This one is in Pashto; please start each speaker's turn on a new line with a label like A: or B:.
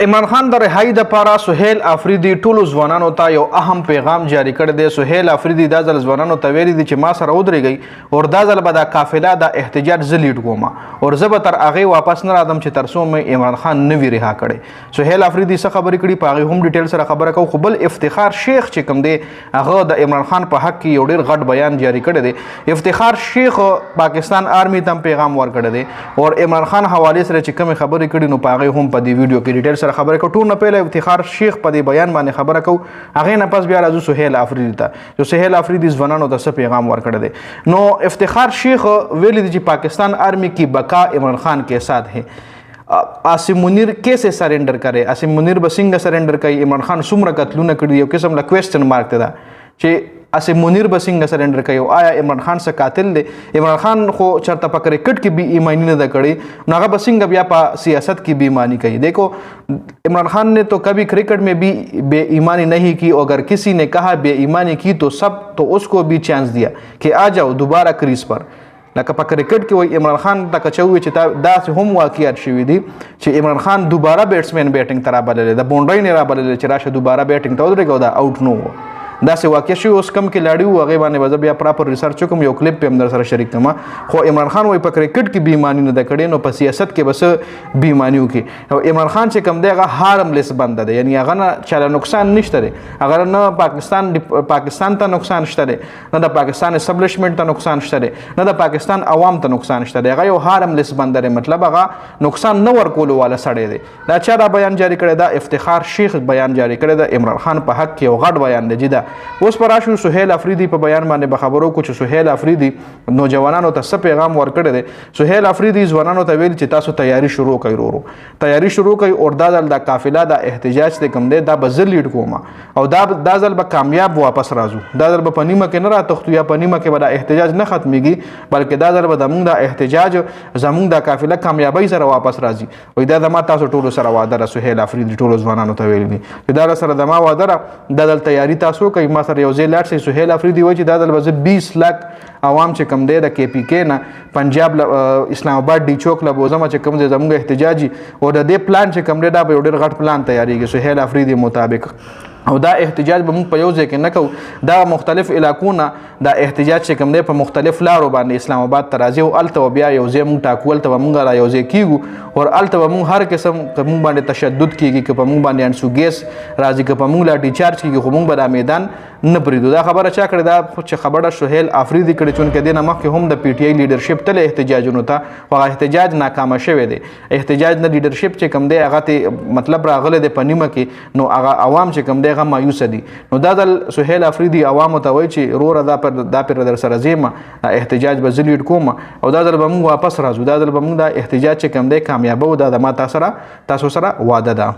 A: عمران خان د رهایی دپاره سهیل افریدي ټولو ځوانانو ته یو اهم پیغام جاری کړی دی. سهیل افریدي دا ځل ځوانانو ته ویلي دي چې ما سره ودرېږئ اور دا ځل به دا قافله د احتجاج زه لیډ کوم اور زه به تر هغې واپس نه راځم چې تر څو مې عمران خان نه وي رها کړی. سهیل افریدي څه خبرې کړي په هغې هم ډیټیل سره خبره کوو. خو بل افتخار شیخ چې کوم دی هغه د عمران خان په حق کې یو ډېر غټ بیان جاری کړی دی. افتخار شیخ پاکستان آرمی ته هم پیغام ورکړی دی اور عمران خان حوالې سره چې کومې خبرې کړي نو په هغې هم په دې ویډیو کې ډیټیل سره خبره کوو. ټول نه پهله افتخار شیخ په دې بیان باندې خبره کوو، هغې نه پس بیا راځو سهیل افریدي ته چې سهیل افریدي ځوانانو ته څه پیغام ورکړی دی. نو افتخار شیخ ویلی دی چې پاکستان آرمی کی بقا عمران خان کے ساتھ ہے. عاصم منیر کیسے سرنڈر کرے؟ عاصم منیر به څنګه سرنډر کوي؟ عمران خان څومره قتلونه کړي؟ یو قسم له کوېسچن مارک ته ده چې عاصم منیر به څنګه سرنډر کوي او آیا عمران خان څه قاتل دی؟ عمران خان خو چرته په کرکټ کې بې ایمانی نه ده کړې نو هغه به څنګه بیا په سیاست کې بې ایمانی کوي؟ دیکھو عمران خان نے تو کبھی کرکٹ میں بھی بے ایمانی نہیں کی، اگر کسی نے کہا بے ایمانی کی تو اس کو بھی چانس دیا کہ آ جاؤ دوباره کریز پر. لکه په کرکټ کې وایي عمران خان ته که چوي چې داسې هم واقعیت شوي دي چې عمران خان دوباره بیټسمین بیټنګ ته رابللی د بونډرۍ نه رابللی چې راشه دوباره بیټنګ ته ودرېږه او دا آوټ نه و. داسې واقع شوي. اوس کم کلاړي وو هغې باندې به زه بیا پراپر ریسرچ وکړم، یو کلیپ پې هم در سره شریک کړم. خو عمران خان وایي په کرکټ کې بې ایماني نه ده کړې نو په سیاست کې به څه بې ایماني وکړي. او عمران خان چې کوم دی هغه هارملیس بنده دی، یعنې هغه نه چاله نقصان نشته دی، هغه نه پاکستان ته نقصان شته دی، نه د پاکستان اسټبلشمنټ ته نقصان شته دی، نه د پاکستان عوام ته نقصان شته دی. هغه یو هارملیس بنده دی، مطلب هغه نقصان نه ورکولو والا سړی دی. دا چا دا بیان جاری کړی؟ دا افتخار شیخ بیان جاری کړی د عمران خان په حق کې یو غټ بیان دی. جدا اوس پر راشو سهیل افریدي په بیان باندې به خبرو کو چې سهیل افریدي نوجوانانو ته څه پیغام ورکړی دی. سهیل افریدي ځوانانو ته ویل چې تاسو تیاری شروع کړئ، ورو تیاری شروع کړئ اور دا ځل دا قافله د احتجاج دی کوم دی دا به زه لیډ کوم او دا ځل به کامیاب واپس راځو. دا ځل به په نیمه کې نه راتښتو یا په نیمه کې به دا احتجاج نه ختمیږي بلکې دا ځل به زموږ دا احتجاج زموږ دا قافله کامیابۍ سره واپس راځي. وایي دا زما تاسو ټولو سره وعده ده. سهیل افریدي ټولو ځوانانو ته ویلي دي چې دا سره زما وعده ده، دا ځل تیاری تاسو کوئ ما سره یو ځای لاړ شئ. سهیل افریدي وایي چې دا ځل به زه 20 لک عوام چې کوم دی د کې پي کې نه پنجاب اسلام آباد ډي چوک له بوزمه چې کوم دی زموږ احتجاجي او د دې پلان چې کوم دی دا به یو ډېر غټ پلان تیاریږي سهیل افریدي مطابق. او دا احتجاج به موږ په یو ځای کې نه کوو، دا مختلف علاقو نه دا احتجاج چې کوم دی په مختلف لارو باندې اسلام آباد ته راځي او هلته به بیا یو ځای موږ ټاکو، هلته به موږ را یو ځای کېږو او هلته به موږ هر قسم که موږ باندې تشدد کېږي، که په موږ باندې انسوګیس راځي، که په موږ لاټي چارج کېږي خو موږ به دا میدان نه پرېږدو. دا خبره چا کړې؟ دا چې خبره سهیل افریدي کړې چونکې دې نه مخکې هم د پي ټي آی لیډرشپ تللی احتجاجونو ته خو هغه احتجاج ناکامه شوی دی. احتجاج نه لیډرشپ چې کوم دی هغه ته مطلب راغلی دی په نیمه کې نو هغه عوام چې کوم دی هغه مایوسه دي. نو دا ځل سهیل افریدي عوامو ته وایي چې وروره دا پرې در سره ځېم احتجاج به زه لیډ کوم او دا ځل به موږ واپس راځو، دا ځل به موږ دا احتجاج چې کوم دی کامیابه و. دا د ما تاسو سره وعده ده.